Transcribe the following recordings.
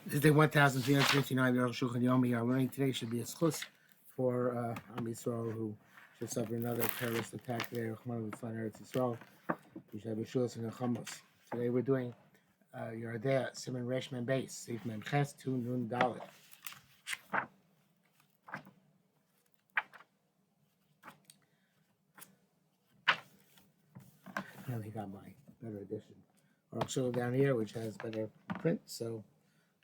This is day 1359 of Arukh HaShulchan Yomi. Our learning today should be a schus for Am Yisrael who should suffer another terrorist attack today. Rahman Eretz Yisrael. We should have a shulas and a chamos. Today we're doing Yardea, Simon Reshman Base, Seif Mem Ches, 2 Nun Dalet. I only got my better edition. Arukh HaShulchan down here, which has better print, so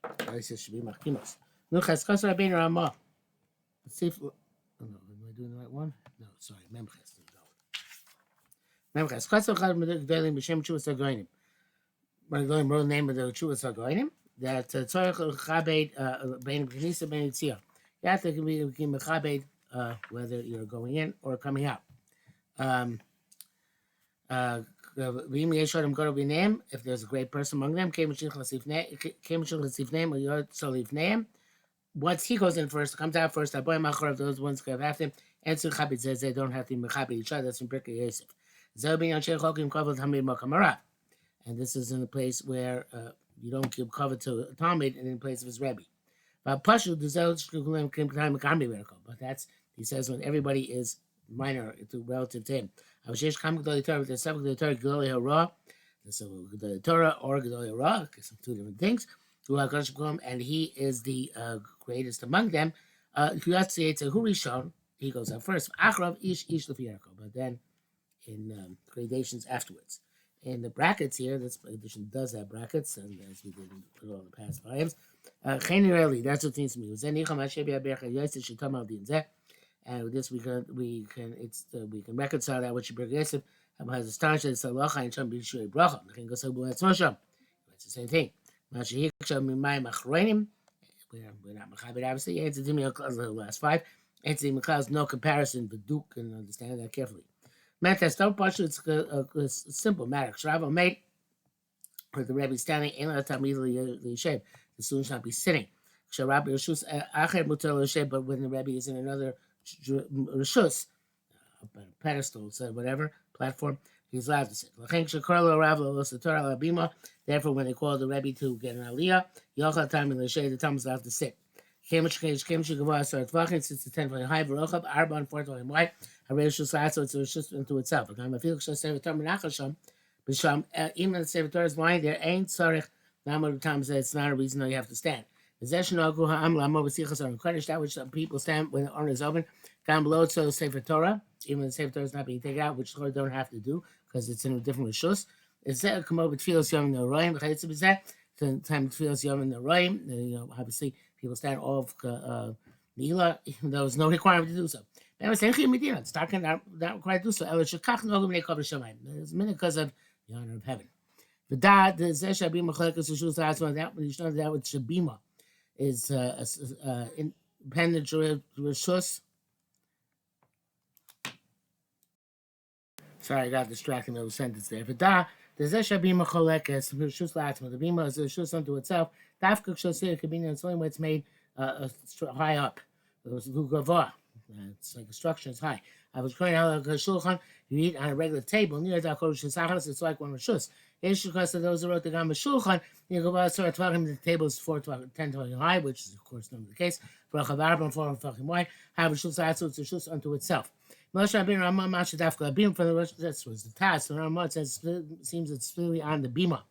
I guess it should be Machimos. Nuchas Chas Rabbeinu Ramah. Let's see if. Oh no, am I doing the right one? No, sorry. Memches. Memches. Chas Chas Gedolim B'Shem Chuvas HaGoyim. When I wrote the name of the Chuvas HaGoyim, that Tzorich Chabed Bein Knisa Bein Yitzia. You have to be Chabed whether you're going in or coming out. If there's a great person among them, once he goes in first, comes out first, those ones go after him, and Chabit says they don't have to be Chabit each other. That's from Pirkei Yosef. And this is in a place where you don't give cover to a Talmud and in place of his Rebbe. But that's, he says, when everybody is minor relative to him. There's several Torah or Gedolei Ra, two different things. And he is the greatest among them. He goes up first. But then in gradations afterwards. In the brackets here, this edition does have brackets, and as we did in all the past volumes. That's what it means to me. And with this we can reconcile that with Shibir Yosef. Has astonishing Salacha and Sham B'Shui Bracha. It's the same thing. We're not Machabit, obviously. Answer to me the last five. Answer to me no comparison, but Duke can understand that carefully. It's a simple matter. Shrava made with the Rebbe standing in the time easily the student should not be sitting. But when the Rebbe is in another rishus, pedestal, so whatever platform, he's allowed to sit. Therefore, when they call the Rebbe to get an aliyah, the time is allowed to sit. Since it's the 10 point high, Arba and 4 point wide, a rishus so it's a rishus into itself. Even if the Sefer is lying there, ain't tzarich. It's not a reason you have to stand. That which people stand when the urn is open, down below, so Sefer Torah, even the Sefer Torah is not being taken out, which Torah don't have to do because it's in a different rishus. It's that come over Tfilos Yom in the Royim, the time Tfilos Yom in the Royim. Obviously, people stand off Nila, even though there's no requirement to do so. But I was saying, it's not required to do so. There's many because of the honor of heaven. The dad, the Zeshabim Machlekas, that when you know that with Shabima is independent rishus. Sorry, I got distracted with a sentence there. But the Zeshabim Machlekas, rishus latzma, the bima is a rishus unto itself. Dafka shosir kabina, it's only when it's made high up. It's like a structure is high. I was crying out like a shulchan. You eat on a regular table near the Kodesh. It's like one rishus. Because of those who wrote the Gam Shulchan, you go by sort of the table is 10 high, which is of course not the case. For a Chavar and 4 fucking wide, have a shus so it's a shus unto itself. Moshe Rabbeinu Ramah Masha Dafka Bim from the Rosh. That was the task. The Ramah says seems it's really on the bima.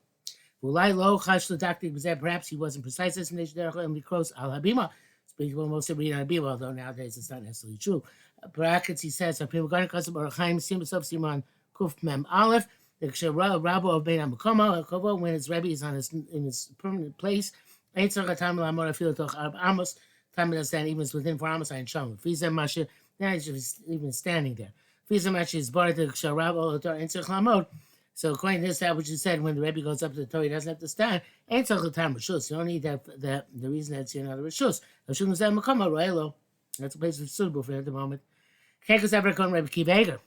Ulai lo chash l'daktik b'zeh. Perhaps he wasn't precise. This nation and be close al habima. People mostly read on bima, although nowadays it's not necessarily true. Brackets he says. People going to custom or Chaim Simon Kuf Mem Aleph. The Rabbo of Bein HaMakomo, when his Rebbe is in his permanent place, ain't so time l'amor afil toch amos. Time to stand even within 4 amos. I ain't shown. Fizem Masha, now he's even standing there. Fizem Masha is barred to Rabbo or ain't so l'amor. So according to this, that which you said, when the Rebbe goes up to the Torah, he doesn't have to stand. Ain't so time rishus. You don't need that. The reason that's you're not a rishus. Hashum Zeh Makomo Roelo. That's a place that's suitable for him at the moment. Kekos ever come Rebbe Kiveger.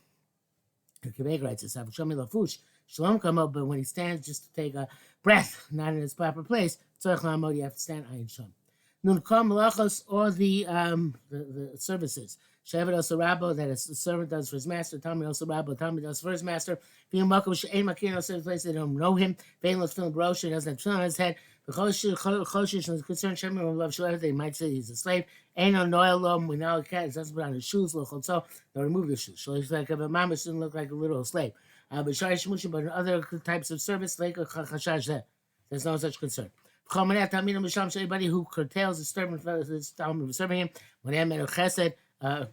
Kiveg writes this, Shalom come up, but when he stands just to take a breath, not in his proper place, you have to stand ayin sham. Nun kam malachos or the services. Shevet also rabbo that a servant does for his master. Tommy also rabbo. Tommy does for his master. Being makom she'ein makir no certain place they don't know him. Vein los film brosha. He doesn't have tefillin on his head. Choshish is concerned Shemim of love Shalef, they might say he's a slave. Ain't no noil lom, we know a cat, it doesn't put on his shoes, so they'll remove the shoes. So he's like if a mama shouldn't look like a little slave. But Shari Shmushim, but in other types of service, like a chashash, there's no such concern. Anybody who curtails the servant serving him, when they made chesed,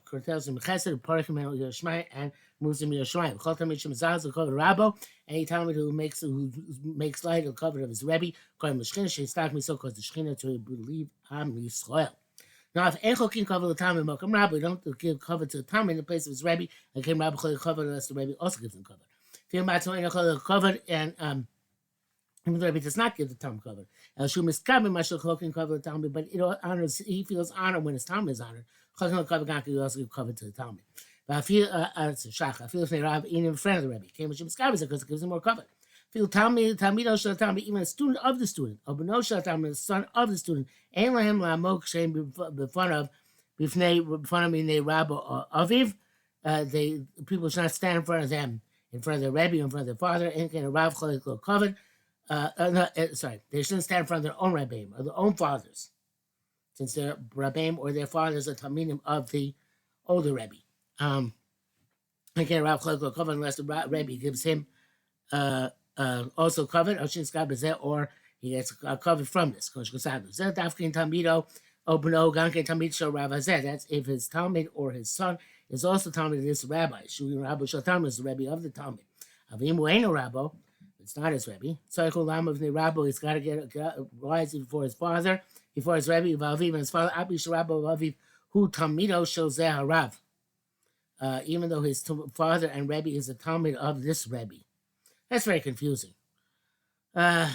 curtails him chesed, parachim Yerushalayim, and moves him Yerushalayim. Chol tamid shemazal will cover Rabbo. Any talmid who makes light will cover of his rebbe. Call him the shechina. She stuck me so cause the shechina to believe Am Yisrael. Now, if Enchokin cover the talmid Malcolm Rabbo, we don't give cover to the talmid in the place of his rebbe. And came Rabbo cover unless the rebbe also gives him cover. If you're about to cover and even though he does not give the Talmud cover. El Shum is Kabin, Mashal Chokin cover the Talmud, but it honors, he feels honor when his Talmud is honored. Chokin cover Ganka, you also give cover to the Talmud. But I feel, it's a Shach, I feel if they Rav, even in front of the Rebbe, came Shum is Kabin, because it gives him more cover. Feel Talmud Shal Talmud, even a student of the student, or Beno Shal Talmud, the son of the student, Ein Lahem La'amok Shem b'fun of Minei Rabbo or Aviv, people should not stand in front of them, in front of their Rebbe, in front of their father, and can a Rav Cholik covered. They shouldn't stand in front of their own Rabbeim or their own fathers, since their Rabbeim or their fathers are Talmidim of the older Rebbe. Again, Rav Chalko covered unless the Rebbe gives him also covered, or he gets covered from this. That's if his Talmud or his son is also Talmud of this rabbi. Shuli Rabbo Shatam is the Rebbe of the Talmud. Avimu Eino Rabbo. It's not his Rebbe. Tzarich Lam of the Rabbo, he's got to get rise before his father, before his Rebbe, Vaviv, and his father, Abi Sharabbo Vaviv, who Talmido Shozeh Harav. Even though his father and Rebbe is a Talmud of this Rebbe. That's very confusing. In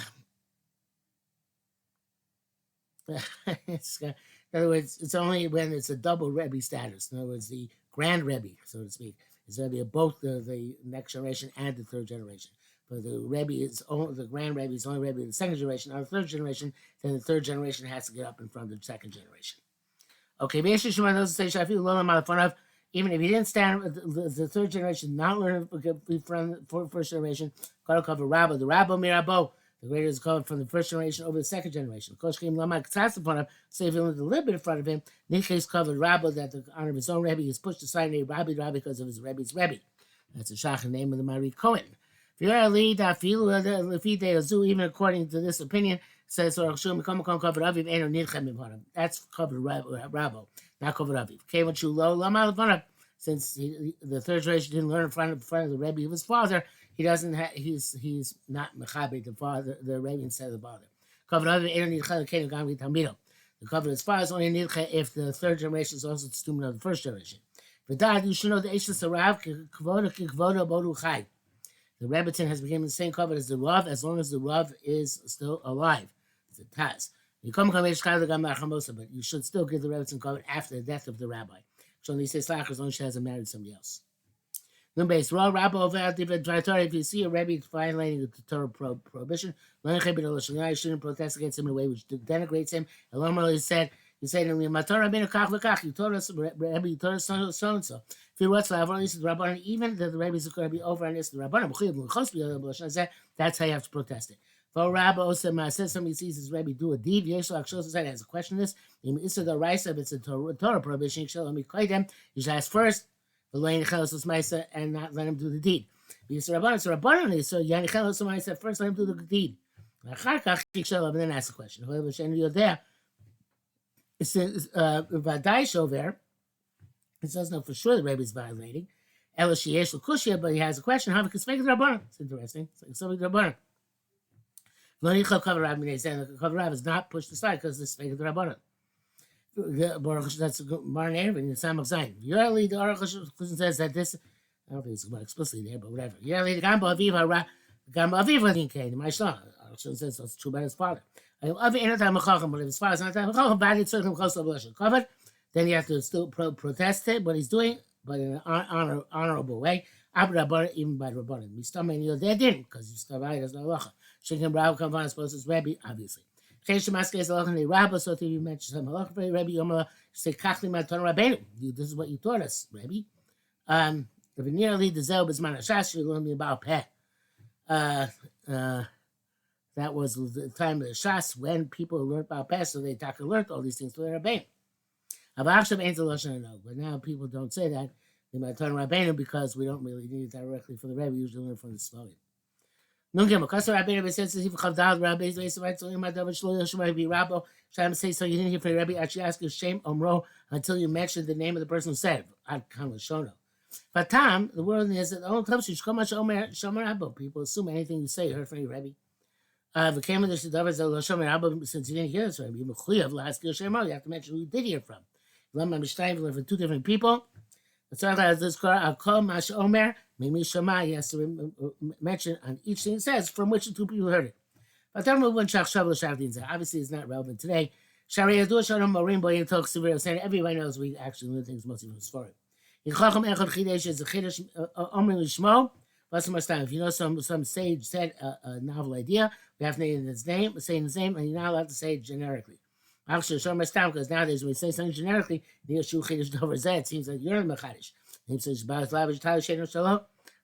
other words, it's only when it's a double Rebbe status. In other words, the grand Rebbe, so to speak, is Rebbe of both the next generation and the third generation. But the Rebbe is only, the grand Rebbe is only Rebbe of the second generation. Or the third generation, then the third generation has to get up in front of the second generation. Okay, even if he didn't stand, the third generation not learn for first generation, got to cover Rabbo. The Rabbo Mirabo, the greater is covered from the first generation over the second generation. So if he lived a little bit in front of him, Nikkei's covered Rabbo, that the honor of his own Rebbe is pushed aside and Rabbi because of his Rebbe's Rebbe. That's the Shach, the name of the Mari Cohen. Even according to this opinion, says that's covered Rabbo, not covered Aviv. Since the third generation didn't learn in front of the Rebbe of his father, he doesn't have, he's not mechaber the father, the Rebbe instead of the father. Covered Aviv, the cover his father is only nidcha if the third generation is also the student of the first generation. For that, you should know the Eishes Arav kvoda bodu chai. The Rebbetzin has become the same covenant as the Rav as long as the Rav is still alive. It's a Taz. But you should still give the Rebbetzin covenant after the death of the rabbi. So he says Slach as long as she hasn't married somebody else. If you see a Rebbe violating the Torah prohibition, you shouldn't protest against him in a way which denigrates him. And said, you say to him, you told us, Rebbe, you told us so and so. If he wants to have only the Rabbanan, even that the Rebbe is going to be over on this, the Rabbanan, that's how you have to protest it. For Rabbi says somebody sees his Rebbe do a deed, Yeshua said has a question this. It's a Torah prohibition, you should ask first, and not let him do the deed. Because Rabbanan, so Yanichelos first let him do the deed. And then ask the question. It says, Vadai over. It says no for sure the Rebbe is violating. Elishiesh Kushia, but he has a question. How can speak the Rabbanan? It's interesting. It's like the Rabbanan. Lonichel cover Rav Minei, the cover Rav is not pushed aside because this speak of the Rabbanan. That's Martin Ervin in Sam of Zion. Usually the Arukh HaShulchan says that this, I don't think it's explicitly there, but whatever. Usually the Gamba Aviv didn't came. My son. Arukh HaShulchan says that's true about his father. But if his father is not time covered, then you have to still protest it, what he's doing, but in an honorable way. Even by Rabbanan. Mistama they didn't, because Stavai does not halacha. Shekin Rav Kavan is supposed to Rebbe, obviously. Chesh Maske is halacha ne Rabba, so if you mention some halacha for Rebbe, Yomala, say Kachli Matan Rabbeinu. This is what you taught us, Rebbe. If nearly the Zel Bizman Hashash, you learn me about Peh. that was the time of the Shas when people learned about Pesach. They learned all these things to their Rabbeinu. But now people don't say that. They might turn Rabbeinu because we don't really need it directly from the Rebbe. We usually learn from the Sfarim. Shem say so you didn't hear from the Rebbe actually ask you Shem Omro until you mentioned the name of the person who said it. Ad Kam Shono. Fatam, the word is that the only time people assume anything you say you heard from your Rebbe. Since you didn't hear this Rebbe, you have to mention who you did hear from. For two different people. He has to mention on each thing it says from which the two people heard it. Obviously, it's not relevant today. Everybody knows we actually learn things mostly from Sfarim. If you know some sage said a novel idea, we have to name his name, say his name, and you're not allowed to say it generically. Because nowadays when we say something generically, it seems like you're in Mechadish.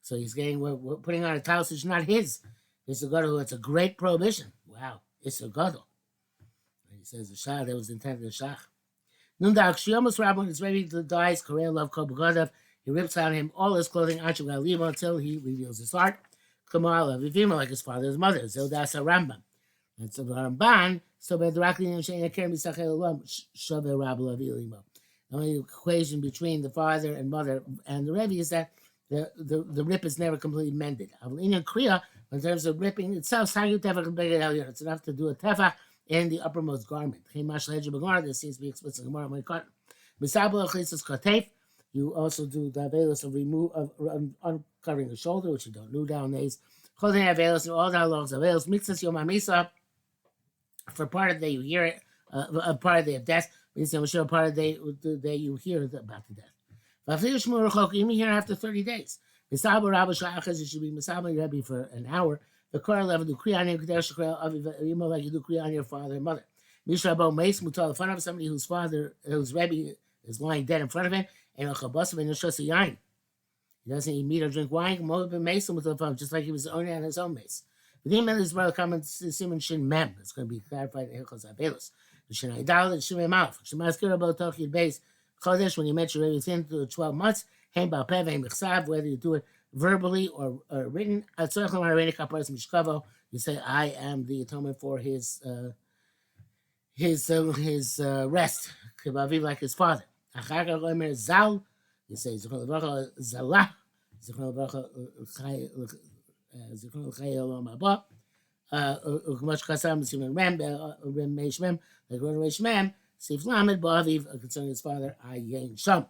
So he's getting, we're putting on a talis which is not his. It's a gadol. It's a great prohibition. Wow, it's a gadol. He says the shah that was intended to shach. Nundak Shiomus Rabban is ready to die. Korean love Kobagadav. He rips out him all his clothing until he reveals his heart. Kamala Vivima like his father, his mother. Zildasa Rambam. And so the Ramban, so directly in Shane Kermi Sachel Shove Rabba Vilimo. The only equation between the father and mother and the Rebbe is that the rip is never completely mended. In Kriya, in terms of ripping itself, it's enough to do a tefach in the uppermost garment. There seems to be explicit Gemara when you also do the avelos of uncovering the shoulder, which you don't do nowadays. Clothing avelos and all that longs avelos. Mixas yomamisa. For part of the day you hear it, a part of the day of death. Part of the day you hear about the death. Even here after 30 days. You should be Misaba Rebbe for an hour. The Korah level do Kriyanim Kadesh Aviva like you do Kriya on your father and mother. Mishrabo Mace Mutal in front of somebody whose Rebbe is lying dead in front of him, and a Chabasim and Yoshos Yain. He doesn't eat meat or drink wine, just like he was owning on his own mace. The name of his brother comments to Simon Shin Mem. It's going to be clarified in Hilchos Abelos. The Shin Aidal and Shimei Malf. Shemaskir about Tokyo base Chodesh when you mention Rebbe within 12 months. Whether you do it verbally or written, you say, I am the atonement for his rest, like his father. You say, Zalah, concerning his father, Ayin Sham.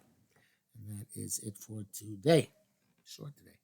And that is it for today. Short today.